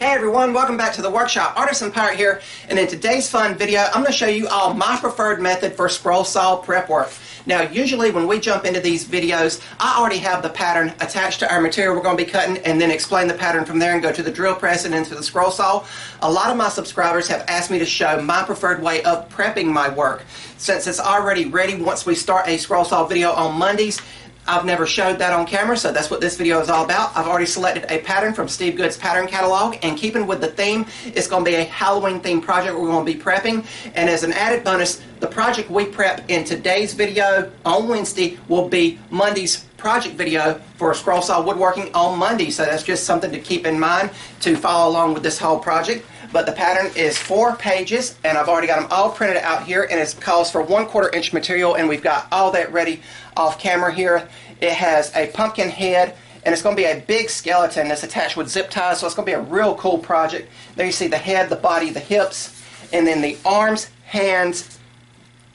Hey everyone, welcome back to the workshop. Artisan Pirate here, and in today's fun video, I'm going to show you all my preferred method for scroll saw prep work. Now, usually when we jump into these videos, I already have the pattern attached to our material we're going to be cutting, and then explain the pattern from there and go to the drill press and into the scroll saw. A lot of my subscribers have asked me to show my preferred way of prepping my work. Since it's already ready once we start a scroll saw video on Mondays, I've never showed that on camera, so that's what this video is all about. I've already selected a pattern from Steve Good's pattern catalog, and keeping with the theme, it's going to be a Halloween themed project we're going to be prepping. And as an added bonus, the project we prep in today's video on Wednesday will be Monday's project video for scroll saw woodworking on Monday. So that's just something to keep in mind to follow along with this whole project. But the pattern is 4 pages, and I've already got them all printed out here, and it calls for 1/4 inch material, and we've got all that ready off camera here. It has a pumpkin head, and it's going to be a big skeleton that's attached with zip ties, so it's going to be a real cool project. There you see the head, the body, the hips, and then the arms, hands,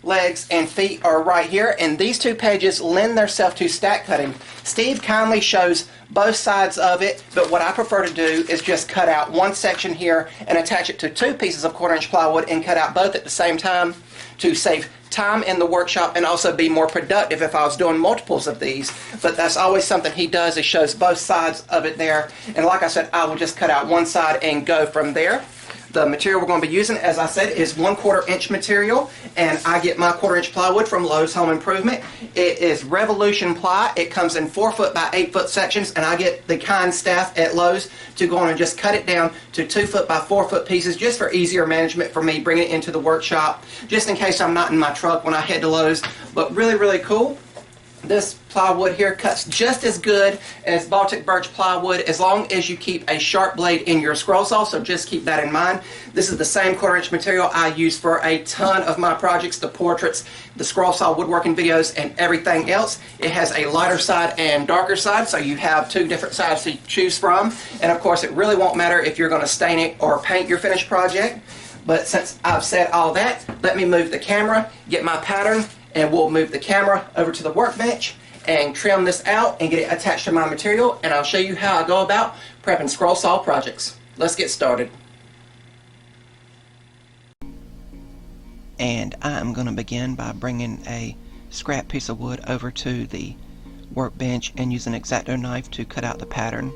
legs, and feet are right here, and these 2 pages lend themselves to stack cutting. Steve kindly shows both sides of it, but what I prefer to do is just cut out one section here and attach it to 2 pieces of 1/4 inch plywood and cut out both at the same time to save time in the workshop and also be more productive if I was doing multiples of these. But that's always something he does, is shows both sides of it there, and like I said, I will just cut out one side and go from there. The material we're going to be using, as I said, is 1/4 inch material, and I get my 1/4 inch plywood from Lowe's Home Improvement. It is Revolution ply. It comes in 4 foot by 8 foot sections, and I get the kind staff at Lowe's to go on and just cut it down to 2 foot by 4 foot pieces, just for easier management for me bringing it into the workshop, just in case I'm not in my truck when I head to Lowe's. But really, really cool. This plywood here cuts just as good as Baltic birch plywood, as long as you keep a sharp blade in your scroll saw, so just keep that in mind. This is the same 1/4 inch material I use for a ton of my projects, the portraits, the scroll saw woodworking videos, and everything else. It has a lighter side and darker side, so you have 2 different sides to choose from. And of course, it really won't matter if you're going to stain it or paint your finished project. But since I've said all that, let me move the camera, get my pattern, and we'll move the camera over to the workbench and trim this out and get it attached to my material, and I'll show you how I go about prepping scroll saw projects. Let's get started. And I'm going to begin by bringing a scrap piece of wood over to the workbench and use an X-Acto knife to cut out the pattern.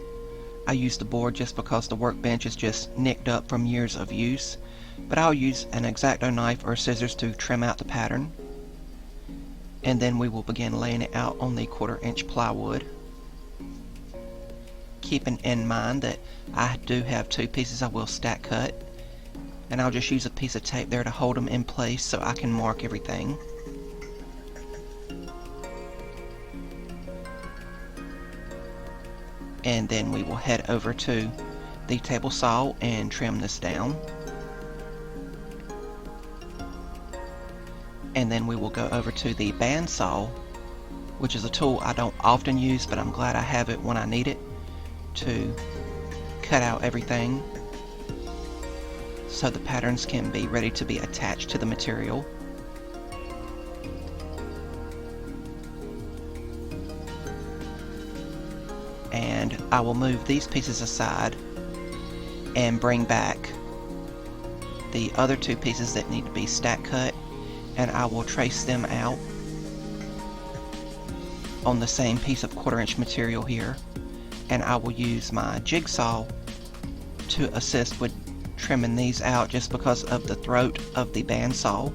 I use the board just because the workbench is just nicked up from years of use, but I'll use an X-Acto knife or scissors to trim out the pattern. And then we will begin laying it out on the 1/4 inch plywood, keeping in mind that I do have 2 pieces I will stack cut, and I'll just use a piece of tape there to hold them in place so I can mark everything. And then we will head over to the table saw and trim this down. And then we will go over to the bandsaw, which is a tool I don't often use, but I'm glad I have it when I need it, to cut out everything so the patterns can be ready to be attached to the material. And I will move these pieces aside and bring back the other 2 pieces that need to be stack cut, and I will trace them out on the same piece of 1/4 inch material here, and I will use my jigsaw to assist with trimming these out just because of the throat of the bandsaw.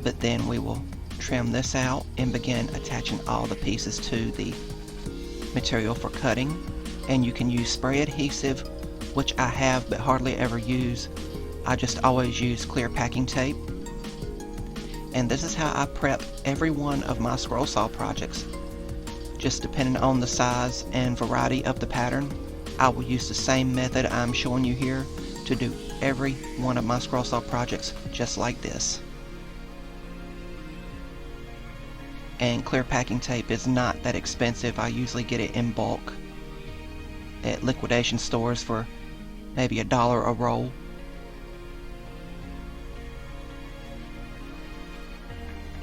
But then we will trim this out and begin attaching all the pieces to the material for cutting. And you can use spray adhesive, which I have but hardly ever use. I just always use clear packing tape. And this is how I prep every one of my scroll saw projects. Just depending on the size and variety of the pattern, I will use the same method I'm showing you here to do every one of my scroll saw projects just like this. And clear packing tape is not that expensive. I usually get it in bulk at liquidation stores for maybe $1 a roll.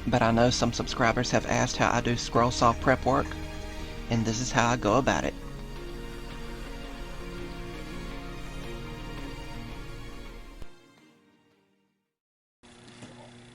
but I know some subscribers have asked how I do scroll saw prep work, and this is how I go about it.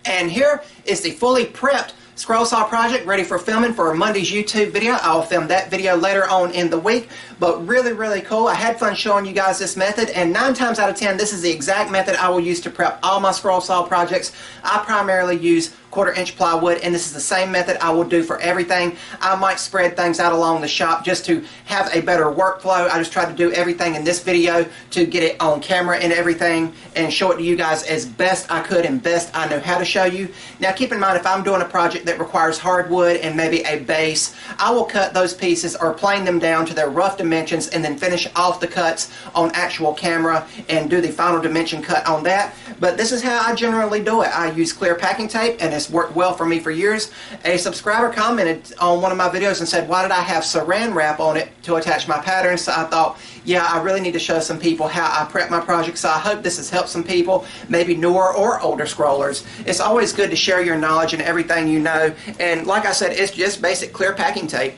And here is the fully prepped scroll saw project ready for filming for Monday's YouTube video. I'll film that video later on in the week, but really cool. I had fun showing you guys this method, and 9 times out of 10 this is the exact method I will use to prep all my scroll saw projects. I primarily use 1/4 inch plywood, and this is the same method I will do for everything. I might spread things out along the shop just to have a better workflow. I just tried to do everything in this video to get it on camera and everything and show it to you guys as best I could and best I know how to show you. Now keep in mind, if I'm doing a project that requires hardwood and maybe a base, I will cut those pieces or plane them down to their rough dimensions and then finish off the cuts on actual camera and do the final dimension cut on that. But this is how I generally do it. I use clear packing tape, and it's worked well for me for years. A subscriber commented on one of my videos and said, why did I have saran wrap on it to attach my patterns? So I thought, yeah, I really need to show some people how I prep my projects. So I hope this has helped some people, maybe newer or older scrollers. It's always good to share your knowledge and everything you know. And like I said, it's just basic clear packing tape.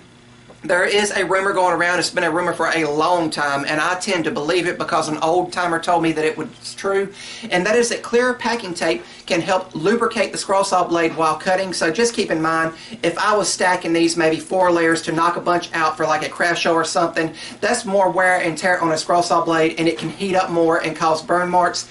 There is a rumor going around, it's been a rumor for a long time, and I tend to believe it because an old timer told me that it was true, and that is that clear packing tape can help lubricate the scroll saw blade while cutting. So just keep in mind, if I was stacking these maybe 4 layers to knock a bunch out for like a craft show or something, that's more wear and tear on a scroll saw blade, and it can heat up more and cause burn marks.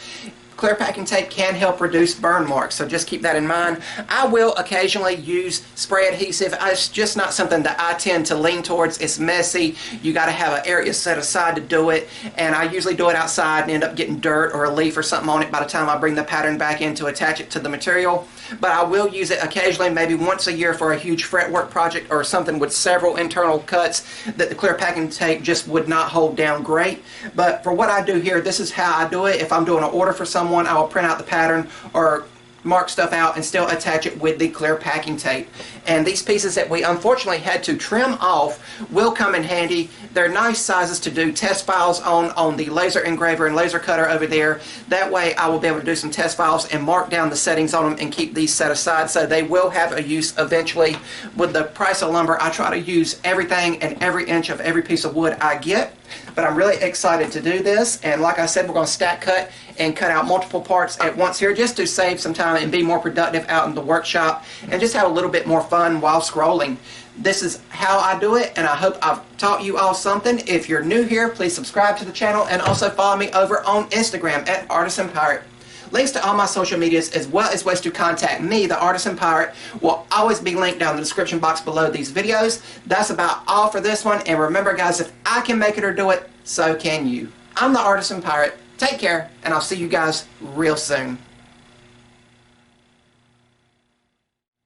Clear packing tape can help reduce burn marks, so just keep that in mind. I will occasionally use spray adhesive. It's just not something that I tend to lean towards. It's messy. You got to have an area set aside to do it, and I usually do it outside and end up getting dirt or a leaf or something on it by the time I bring the pattern back in to attach it to the material. But I will use it occasionally, maybe once a year for a huge fretwork project or something with several internal cuts that the clear packing tape just would not hold down great. But for what I do here, this is how I do it. If I'm doing an order for someone, I will print out the pattern or mark stuff out and still attach it with the clear packing tape. And these pieces that we unfortunately had to trim off will come in handy. They're nice sizes to do test files on the laser engraver and laser cutter over there. That way I will be able to do some test files and mark down the settings on them and keep these set aside, so they will have a use eventually. With the price of lumber, I try to use everything and every inch of every piece of wood I get. But I'm really excited to do this, and like I said, we're going to stack cut and cut out multiple parts at once here just to save some time and be more productive out in the workshop and just have a little bit more fun while scrolling. This is how I do it, and I hope I've taught you all something. If you're new here, please subscribe to the channel and also follow me over on Instagram at Artisan Pirate. Links to all my social medias as well as ways to contact me, the Artisan Pirate, will always be linked down in the description box below these videos. That's about all for this one, and remember guys, if I can make it or do it, so can you. I'm the Artisan Pirate. Take care, and I'll see you guys real soon.